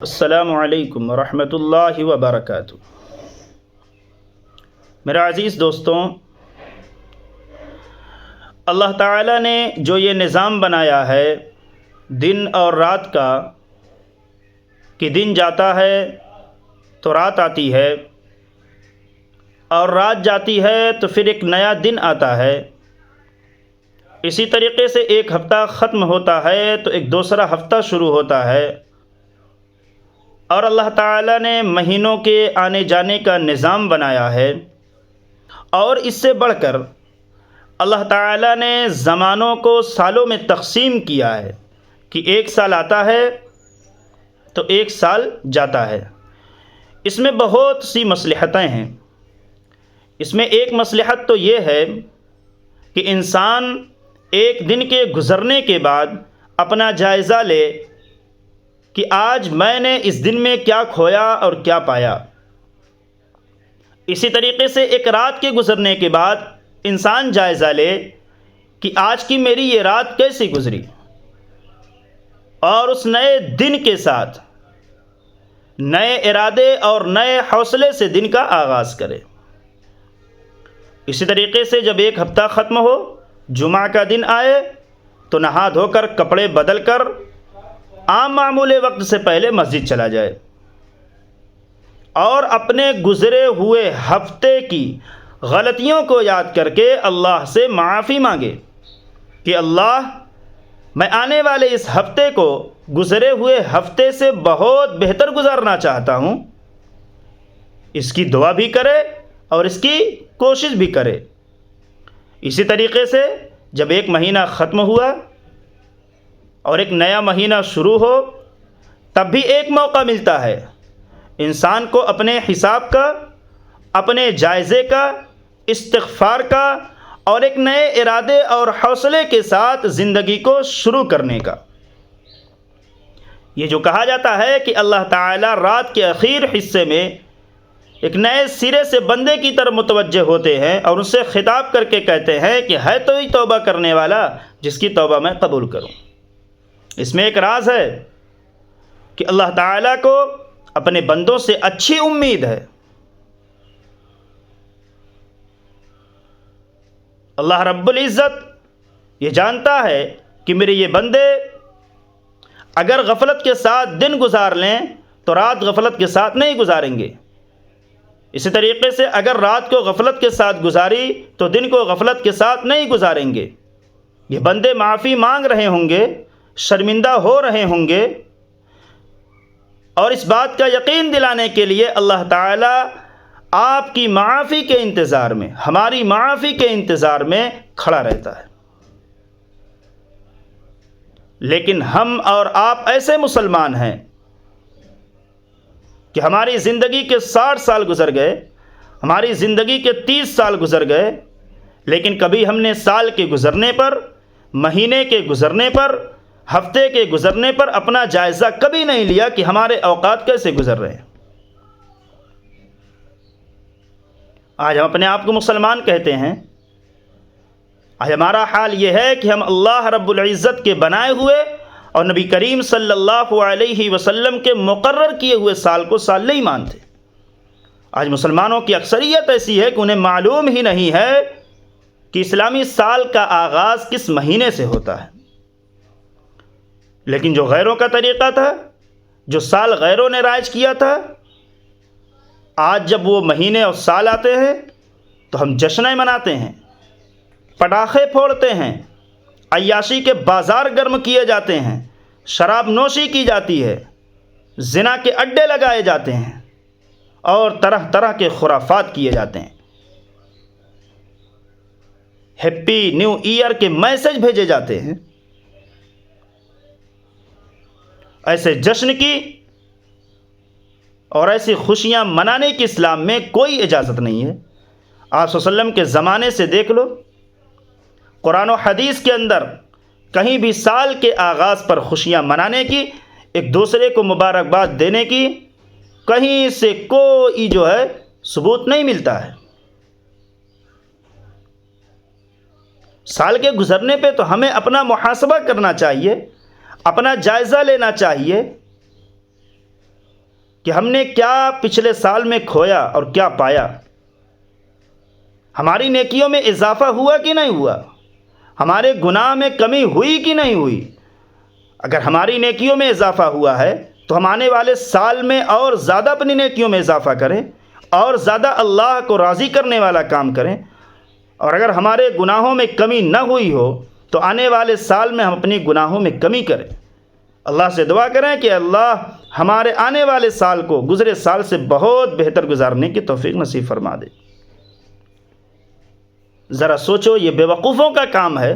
السلام علیکم ورحمۃ اللہ وبرکاتہ۔ میرا عزیز دوستوں، اللہ تعالیٰ نے جو یہ نظام بنایا ہے دن اور رات کا، کہ دن جاتا ہے تو رات آتی ہے، اور رات جاتی ہے تو پھر ایک نیا دن آتا ہے، اسی طریقے سے ایک ہفتہ ختم ہوتا ہے تو ایک دوسرا ہفتہ شروع ہوتا ہے، اور اللہ تعالیٰ نے مہینوں کے آنے جانے کا نظام بنایا ہے، اور اس سے بڑھ کر اللہ تعالیٰ نے زمانوں کو سالوں میں تقسیم کیا ہے کہ ایک سال آتا ہے تو ایک سال جاتا ہے۔ اس میں بہت سی مصلحتیں ہیں۔ اس میں ایک مصلحت تو یہ ہے کہ انسان ایک دن کے گزرنے کے بعد اپنا جائزہ لے کہ آج میں نے اس دن میں کیا کھویا اور کیا پایا۔ اسی طریقے سے ایک رات کے گزرنے کے بعد انسان جائزہ لے کہ آج کی میری یہ رات کیسی گزری، اور اس نئے دن کے ساتھ نئے ارادے اور نئے حوصلے سے دن کا آغاز کرے۔ اسی طریقے سے جب ایک ہفتہ ختم ہو، جمعہ کا دن آئے تو نہا دھو کر کپڑے بدل کر عام معمول وقت سے پہلے مسجد چلا جائے، اور اپنے گزرے ہوئے ہفتے کی غلطیوں کو یاد کر کے اللہ سے معافی مانگے کہ اللہ، میں آنے والے اس ہفتے کو گزرے ہوئے ہفتے سے بہت بہتر گزارنا چاہتا ہوں۔ اس کی دعا بھی کرے اور اس کی کوشش بھی کرے۔ اسی طریقے سے جب ایک مہینہ ختم ہوا اور ایک نیا مہینہ شروع ہو، تب بھی ایک موقع ملتا ہے انسان کو اپنے حساب کا، اپنے جائزے کا، استغفار کا، اور ایک نئے ارادے اور حوصلے کے ساتھ زندگی کو شروع کرنے کا۔ یہ جو کہا جاتا ہے کہ اللہ تعالیٰ رات کے اخیر حصے میں ایک نئے سرے سے بندے کی طرف متوجہ ہوتے ہیں اور ان سے خطاب کر کے کہتے ہیں کہ ہے تو ہی توبہ کرنے والا جس کی توبہ میں قبول کروں۔ اس میں ایک راز ہے کہ اللہ تعالیٰ کو اپنے بندوں سے اچھی امید ہے۔ اللہ رب العزت یہ جانتا ہے کہ میرے یہ بندے اگر غفلت کے ساتھ دن گزار لیں تو رات غفلت کے ساتھ نہیں گزاریں گے، اسی طریقے سے اگر رات کو غفلت کے ساتھ گزاری تو دن کو غفلت کے ساتھ نہیں گزاریں گے۔ یہ بندے معافی مانگ رہے ہوں گے، شرمندہ ہو رہے ہوں گے، اور اس بات کا یقین دلانے کے لیے اللہ تعالیٰ آپ کی معافی کے انتظار میں، ہماری معافی کے انتظار میں کھڑا رہتا ہے۔ لیکن ہم اور آپ ایسے مسلمان ہیں کہ ہماری زندگی کے 60 سال گزر گئے، ہماری زندگی کے 30 سال گزر گئے، لیکن کبھی ہم نے سال کے گزرنے پر، مہینے کے گزرنے پر، ہفتے کے گزرنے پر اپنا جائزہ کبھی نہیں لیا کہ ہمارے اوقات کیسے گزر رہے ہیں۔ آج ہم اپنے آپ کو مسلمان کہتے ہیں، آج ہمارا حال یہ ہے کہ ہم اللہ رب العزت کے بنائے ہوئے اور نبی کریم صلی اللہ علیہ وسلم کے مقرر کیے ہوئے سال کو سال نہیں مانتے۔ آج مسلمانوں کی اکثریت ایسی ہے کہ انہیں معلوم ہی نہیں ہے کہ اسلامی سال کا آغاز کس مہینے سے ہوتا ہے۔ لیکن جو غیروں کا طریقہ تھا، جو سال غیروں نے رائج کیا تھا، آج جب وہ مہینے اور سال آتے ہیں تو ہم جشنیں مناتے ہیں، پٹاخے پھوڑتے ہیں، عیاشی کے بازار گرم کیے جاتے ہیں، شراب نوشی کی جاتی ہے، زنا کے اڈے لگائے جاتے ہیں، اور طرح طرح کے خرافات کیے جاتے ہیں۔ ہیپی نیو ایئر کے میسج بھیجے جاتے ہیں۔ ایسے جشن کی اور ایسی خوشیاں منانے کی اسلام میں کوئی اجازت نہیں ہے۔ آپ صلی اللہ علیہ وسلم کے زمانے سے دیکھ لو، قرآن و حدیث کے اندر کہیں بھی سال کے آغاز پر خوشیاں منانے کی، ایک دوسرے کو مبارکباد دینے کی کہیں سے کوئی ثبوت نہیں ملتا ہے۔ سال کے گزرنے پہ تو ہمیں اپنا محاسبہ کرنا چاہیے، اپنا جائزہ لینا چاہیے کہ ہم نے کیا پچھلے سال میں کھویا اور کیا پایا، ہماری نیکیوں میں اضافہ ہوا کہ نہیں ہوا، ہمارے گناہ میں کمی ہوئی کہ نہیں ہوئی۔ اگر ہماری نیکیوں میں اضافہ ہوا ہے تو ہم آنے والے سال میں اور زیادہ اپنی نیکیوں میں اضافہ کریں اور زیادہ اللہ کو راضی کرنے والا کام کریں، اور اگر ہمارے گناہوں میں کمی نہ ہوئی ہو تو آنے والے سال میں ہم اپنی گناہوں میں کمی کریں۔ اللہ سے دعا کریں کہ اللہ ہمارے آنے والے سال کو گزرے سال سے بہت بہتر گزارنے کی توفیق نصیب فرما دے۔ ذرا سوچو، یہ بے وقوفوں کا کام ہے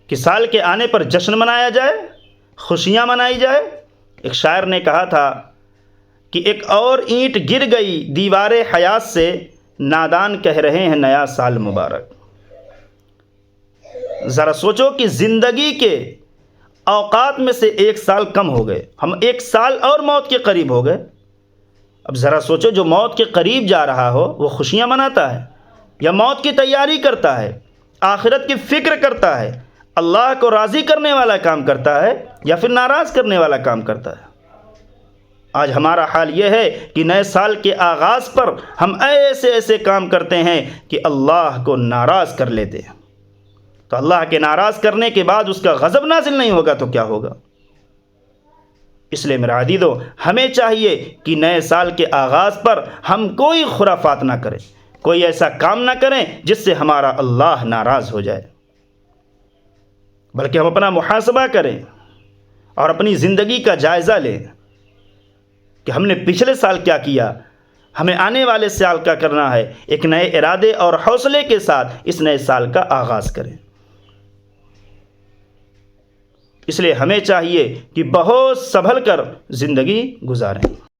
کہ سال کے آنے پر جشن منایا جائے، خوشیاں منائی جائے۔ ایک شاعر نے کہا تھا کہ ایک اور اینٹ گر گئی دیوار حیات سے، نادان کہہ رہے ہیں نیا سال مبارک۔ ذرا سوچو کہ زندگی کے اوقات میں سے ایک سال کم ہو گئے، ہم ایک سال اور موت کے قریب ہو گئے۔ اب ذرا سوچو، جو موت کے قریب جا رہا ہو وہ خوشیاں مناتا ہے یا موت کی تیاری کرتا ہے، آخرت کی فکر کرتا ہے، اللہ کو راضی کرنے والا کام کرتا ہے یا پھر ناراض کرنے والا کام کرتا ہے؟ آج ہمارا حال یہ ہے کہ نئے سال کے آغاز پر ہم ایسے کام کرتے ہیں کہ اللہ کو ناراض کر لیتے ہیں۔ تو اللہ کے ناراض کرنے کے بعد اس کا غضب نازل نہیں ہوگا تو کیا ہوگا؟ اس لیے میرا عزیزو، ہمیں چاہیے کہ نئے سال کے آغاز پر ہم کوئی خرافات نہ کریں، کوئی ایسا کام نہ کریں جس سے ہمارا اللہ ناراض ہو جائے، بلکہ ہم اپنا محاسبہ کریں اور اپنی زندگی کا جائزہ لیں کہ ہم نے پچھلے سال کیا کیا، ہمیں آنے والے سال کیا کرنا ہے۔ ایک نئے ارادے اور حوصلے کے ساتھ اس نئے سال کا آغاز کریں۔ اس لیے ہمیں چاہیے کہ بہت سنبھل کر زندگی گزاریں۔